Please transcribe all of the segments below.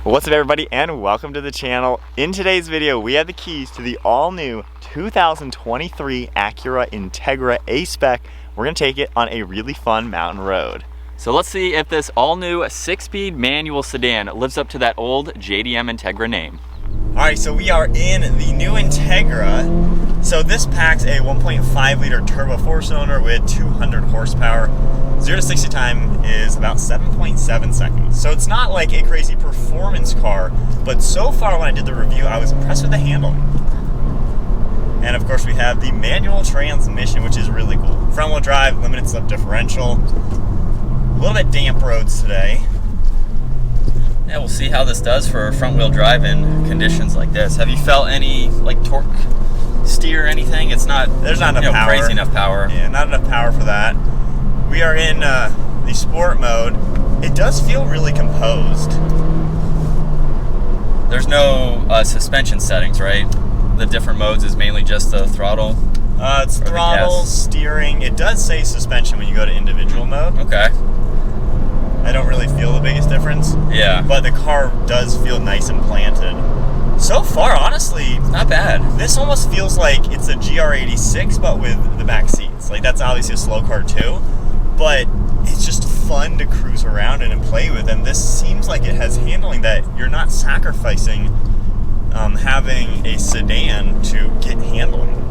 What's up everybody, and welcome to the channel. In today's video we have the keys to the all-new 2023 Acura Integra A-Spec. We're going to take it on a really fun mountain road. So let's see if this all-new 6-speed manual sedan lives up to that old JDM Integra name. Alright, so we are in the new Integra. So this packs a 1.5 liter turbo 4-cylinder with 200 horsepower. 0 to 60 time is about 7.7 seconds. So it's not like a crazy performance car, but so far when I did the review, I was impressed with the handling. And of course we have the manual transmission, which is really cool. Front wheel drive, limited slip differential. A little bit damp roads today. Yeah, we'll see how this does for front wheel drive in conditions like this. Have you felt any like torque steer or anything? It's not, there's not enough power. Crazy enough power. Yeah, not enough power for that. We are in the sport mode. It does feel really composed. There's no suspension settings, right? The different modes is mainly just the throttle. It's throttle, steering. It does say suspension when you go to individual mode. Okay. I don't really feel the biggest difference. Yeah. But the car does feel nice and planted. So far, honestly, not bad. This almost feels like it's a GR86, but with the back seats. Like, that's obviously a slow car too, but it's just fun to cruise around in and play with. And this seems like it has handling that you're not sacrificing having a sedan to get handling.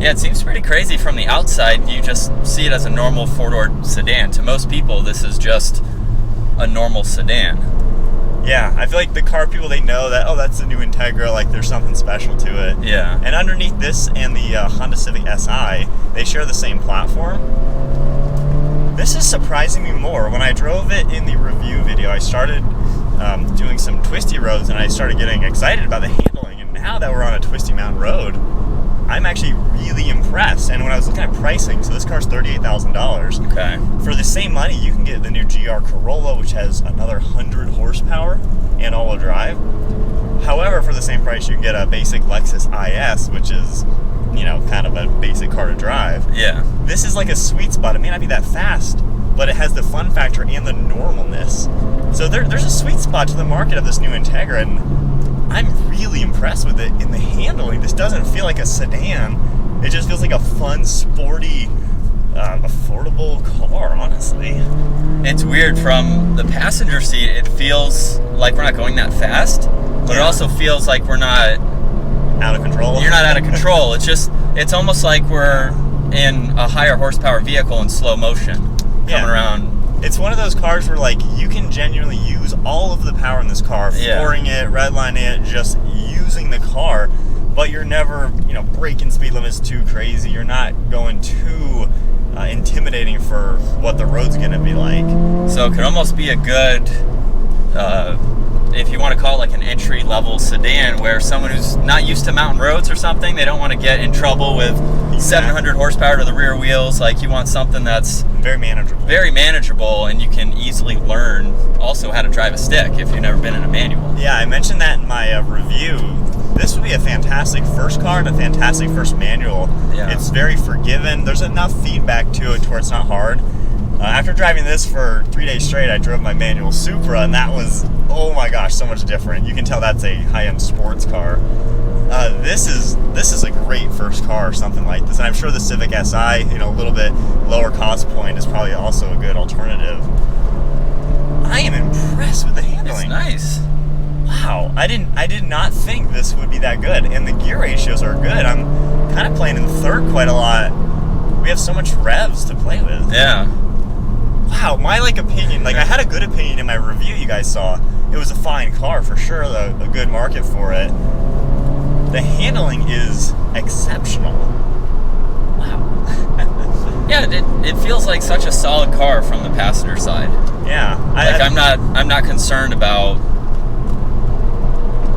Yeah, it seems pretty crazy from the outside. You just see it as a normal four-door sedan. To most people, this is just a normal sedan. Yeah, I feel like the car people, they know that, oh, that's the new Integra, like there's something special to it. Yeah. And underneath this and the Honda Civic SI, they share the same platform. This is surprising me more. When I drove it in the review video, I started doing some twisty roads and I started getting excited about the handling. And now that we're on a twisty mountain road, I'm actually really impressed. And when I was looking at pricing, so this car's $38,000. Okay. For the same money, you can get the new GR Corolla, which has another 100 horsepower and all-wheel drive. However, for the same price, you can get a basic Lexus IS, which is, you know, kind of a basic car to drive. Yeah. This is like a sweet spot. It may not be that fast, but it has the fun factor and the normalness. So there's a sweet spot to the market of this new Integra, and I'm really impressed with it in the handling. This doesn't feel like a sedan. It just feels like a fun, sporty, affordable car, honestly. It's weird. From the passenger seat, it feels like we're not going that fast, but it also feels like we're not out of control. You're not out of control. It's almost like we're in a higher horsepower vehicle in slow motion coming around. It's one of those cars where, like, you can genuinely use all of the power in this car, flooring it, redlining it, just using the car, but you're never, you know, breaking speed limits too crazy. You're not going too intimidating for what the road's going to be like. So it could almost be a good, if you want to call it like an entry-level sedan, where someone who's not used to mountain roads or something, they don't want to get in trouble with 700 horsepower to the rear wheels. Like, you want something that's very manageable, and you can easily learn also how to drive a stick if you've never been in a manual. Yeah, I mentioned that in my review. This would be a fantastic first car and a fantastic first manual. Yeah. It's very forgiving. There's enough feedback to it to where it's not hard. After driving this for 3 days straight, I drove my manual Supra, and that was, oh my gosh, so much different. You can tell that's a high-end sports car. This is a great first car or something like this, and I'm sure the Civic Si, you know, a little bit lower cost point, is probably also a good alternative. I am impressed with the handling. It's nice. Wow, I did not think this would be that good, and the gear ratios are good. I'm kind of playing in third quite a lot. We have so much revs to play with. Yeah. Wow, my opinion, I had a good opinion in my review you guys saw. It was a fine car for sure, though, a good market for it. The handling is exceptional. Wow. Yeah, it feels like such a solid car from the passenger side. Yeah. I'm not concerned about,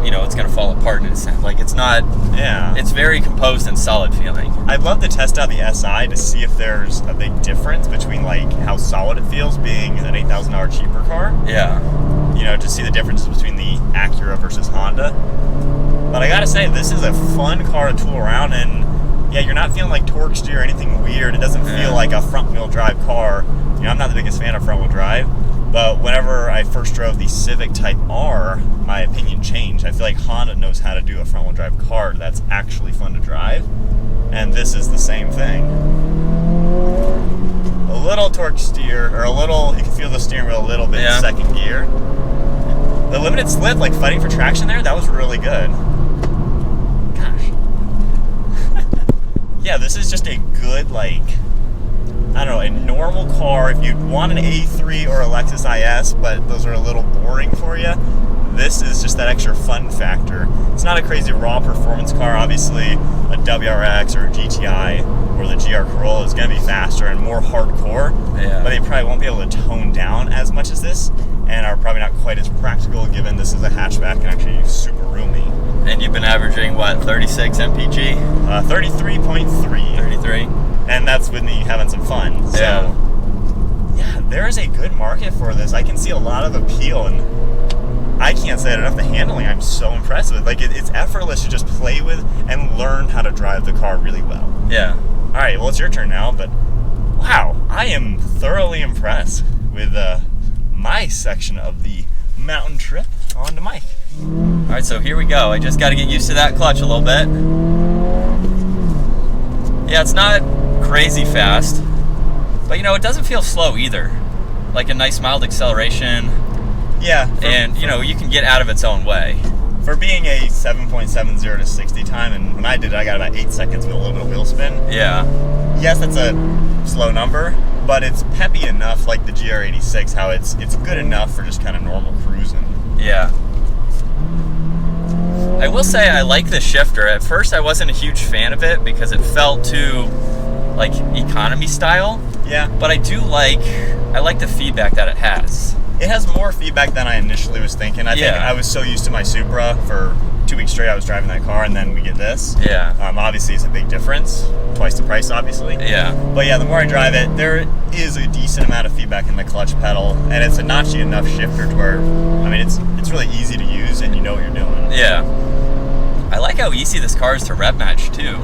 you know, it's gonna fall apart in a sense. Like, it's not. Yeah. It's very composed and solid feeling. I'd love to test out the SI to see if there's a big difference between like how solid it feels being an $8,000 cheaper car. Yeah. You know, to see the differences between the Acura versus Honda. But I gotta say, this is a fun car to tool around, and yeah, you're not feeling like torque steer or anything weird. It doesn't feel like a front wheel drive car. You know, I'm not the biggest fan of front wheel drive, But whenever I first drove the Civic Type R, my opinion changed. I feel like Honda knows how to do a front-wheel drive car that's actually fun to drive, and this is the same thing. A little torque steer, or a little, you can feel the steering wheel a little bit in second gear. The limited slip, like fighting for traction there, that was really good. Gosh. Yeah, this is just a good, like, I don't know, a normal car. If you want an A3 or a Lexus IS, but those are a little boring for you, this is just that extra fun factor. It's not a crazy raw performance car. Obviously, a WRX or a GTI or the GR Corolla is going to be faster and more hardcore, but they probably won't be able to tone down as much as this, and are probably not quite as practical given this is a hatchback and actually super roomy. And you've been averaging, what, 36 mpg? 33.3. 33. And that's with me having some fun. So, yeah, there is a good market for this. I can see a lot of appeal, and I can't say it enough. The handling I'm so impressed with. Like, it's effortless to just play with and learn how to drive the car really well. Yeah. All right, well, it's your turn now, but wow, I am thoroughly impressed with my section of the mountain trip. On to Mike. All right, so here we go. I just got to get used to that clutch a little bit. Yeah, it's not crazy fast, but you know, it doesn't feel slow either. Like a nice mild acceleration. Yeah. And you know, you can get out of its own way. For being a 7.70 to 60 time, and when I did it, I got about 8 seconds with a little bit of wheel spin. Yeah. Yes, that's a slow number, but it's peppy enough, like the GR86, how it's good enough for just kind of normal cruising. Yeah. I will say I like the shifter. At first I wasn't a huge fan of it because it felt too like economy style. Yeah. But I like the feedback that it has. It has more feedback than I initially was thinking. I think I was so used to my Supra for 2 weeks straight. I was driving that car, and then we get this. Yeah. Obviously, it's a big difference. Twice the price, obviously. Yeah. But yeah, the more I drive it, there is a decent amount of feedback in the clutch pedal, and it's a notchy enough shifter to where, I mean, it's really easy to use, and you know what you're doing. Yeah. I like how easy this car is to rev match too.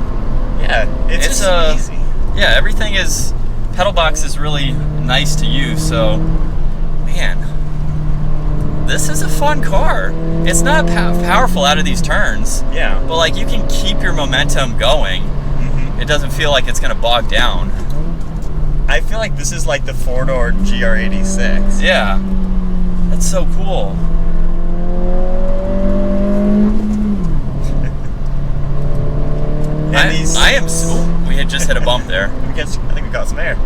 Yeah, it's just easy. Yeah, everything is, pedal box is really nice to use, so, man, this is a fun car. It's not powerful out of these turns. Yeah. But like, you can keep your momentum going. Mm-hmm. It doesn't feel like it's gonna bog down. I feel like this is like the four-door GR86. Yeah. That's so cool. We had just hit a bump there. I think we got some air.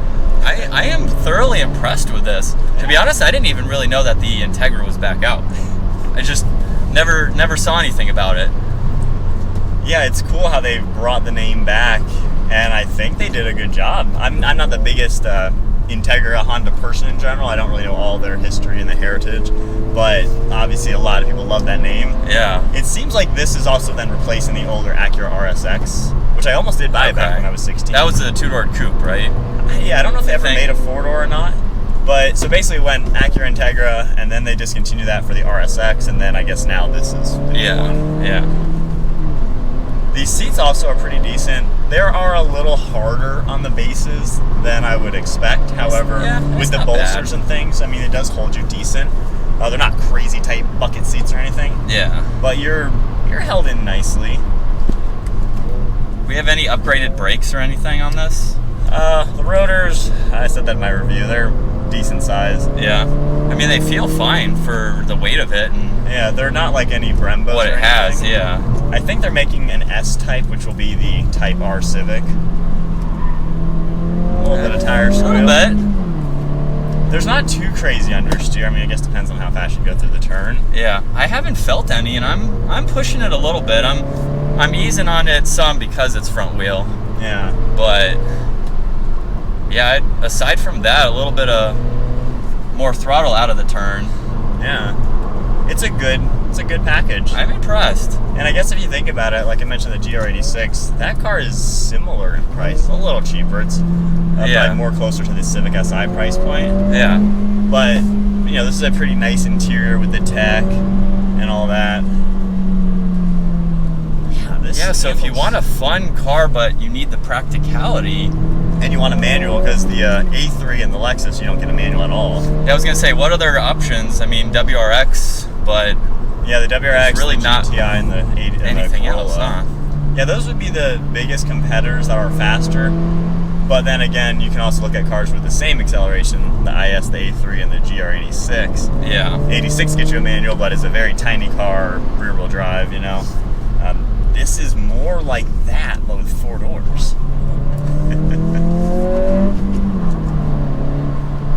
I am thoroughly impressed with this. To be honest, I didn't even really know that the Integra was back out. I just never saw anything about it. Yeah, it's cool how they brought the name back, and I think they did a good job. I'm not the biggest Integra Honda person in general. I don't really know all their history and the heritage, but obviously a lot of people love that name. Yeah. It seems like this is also then replacing the older Acura RSX, which I almost did buy back when I was 16. That was a two-door coupe, right? Yeah, I don't know if they ever made a four-door or not. But so basically went Acura Integra, and then they discontinued that for the RSX, and then I guess now this is the new one. Yeah. These seats also are pretty decent. They are a little harder on the bases than I would expect. However, with the bolsters and things, I mean, it does hold you decent. They're not crazy tight bucket seats or anything. Yeah. But you're held in nicely. We have any upgraded brakes or anything on this? The rotors, I said that in my review, they're decent size. Yeah. I mean, they feel fine for the weight of it. And yeah, they're not like any Brembos what it has, yeah. I think they're making an S-Type, which will be the Type R Civic. A little bit of tire squeal. A little bit. There's not too crazy understeer. I mean, I guess it depends on how fast you go through the turn. Yeah, I haven't felt any, and I'm pushing it a little bit. I'm easing on it some because it's front wheel. Yeah. But yeah, aside from that, a little bit of more throttle out of the turn. Yeah. It's a good package. I'm impressed. And I guess if you think about it, like I mentioned, the GR86, that car is similar in price, a little cheaper. It's probably more closer to the Civic Si price point. Yeah. But you know, this is a pretty nice interior with the tech and all that. Yeah, so if you want a fun car but you need the practicality, and you want a manual, because the A3 and the Lexus, you don't get a manual at all. Yeah, I was gonna say, what other options? I mean, WRX, but yeah, the WRX, really the not GTI, and the 80, anything and the else, huh? Yeah, those would be the biggest competitors that are faster. But then again, you can also look at cars with the same acceleration, the IS, the A3, and the GR86. Yeah. 86 gets you a manual, but it's a very tiny car, rear-wheel drive, you know. This is more like that, but with 4 doors.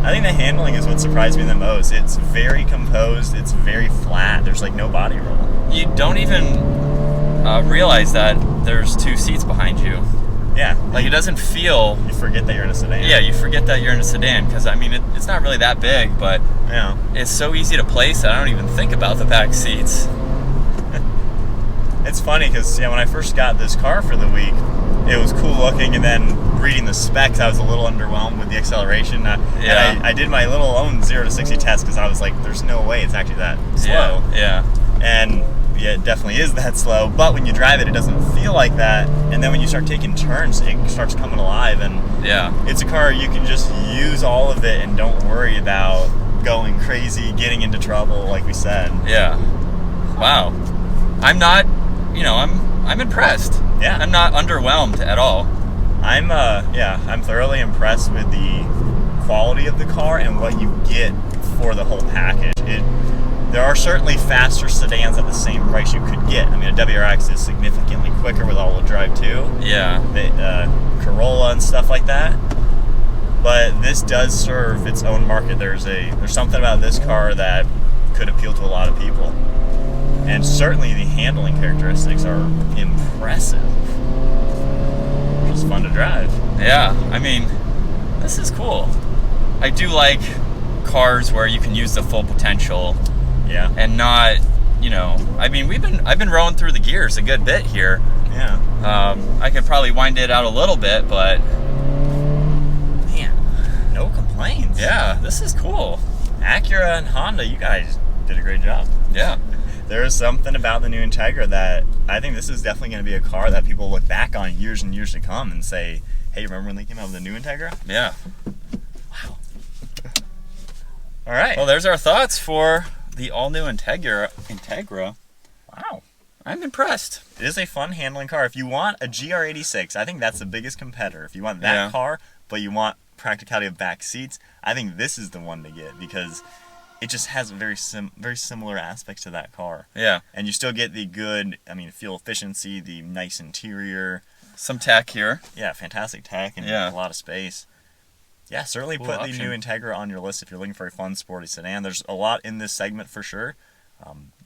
I think the handling is what surprised me the most. It's very composed, it's very flat, there's like no body roll. You don't even realize that there's 2 seats behind you. Yeah. Like, it doesn't feel... You forget that you're in a sedan. Yeah, you forget that you're in a sedan, because, I mean, it's not really that big, but yeah, it's so easy to place that I don't even think about the back seats. It's funny, because when I first got this car for the week, it was cool looking, and then reading the specs, I was a little underwhelmed with the acceleration. Yeah. And I did my little own 0 to 60 test, because I was like, there's no way it's actually that slow. Yeah. And yeah, it definitely is that slow, but when you drive it, it doesn't feel like that. And then when you start taking turns, it starts coming alive, and Yeah. it's a car you can just use all of it and don't worry about going crazy, getting into trouble, like we said. Yeah. Wow. I'm not, I'm impressed. Yeah. I'm not underwhelmed at all. I'm thoroughly impressed with the quality of the car and what you get for the whole package. There are certainly faster sedans at the same price you could get. I mean, a WRX is significantly quicker with all-wheel drive too. Yeah. The Corolla and stuff like that. But this does serve its own market. There's something about this car that could appeal to a lot of people. And certainly the handling characteristics are impressive. Just fun to drive. Yeah. I mean, this is cool. I do like cars where you can use the full potential. Yeah. And not, I mean, I've been rolling through the gears a good bit here. Yeah. I could probably wind it out a little bit, but man, no complaints. Yeah, this is cool. Acura and Honda, you guys did a great job. Yeah. There is something about the new Integra that I think this is definitely going to be a car that people look back on years and years to come and say, hey, remember when they came out with the new Integra? Yeah. Wow. All right. Well, there's our thoughts for the all-new Integra. Wow. I'm impressed. It is a fun handling car. If you want a GR86, I think that's the biggest competitor. If you want that car, but you want practicality of back seats, I think this is the one to get, because it just has very similar aspects to that car. Yeah. And you still get the good, fuel efficiency, the nice interior. Some tech here. Yeah, fantastic tech and a lot of space. Yeah, certainly cool put option. the new Integra on your list if you're looking for a fun, sporty sedan. There's a lot in this segment for sure.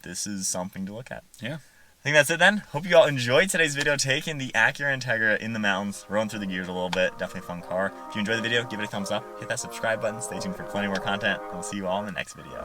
This is something to look at. Yeah. I think that's it then. Hope you all enjoyed today's video, taking the Acura Integra in the mountains, rolling through the gears a little bit. Definitely a fun car. If you enjoyed the video, give it a thumbs up, hit that subscribe button, stay tuned for plenty more content, and we'll see you all in the next video.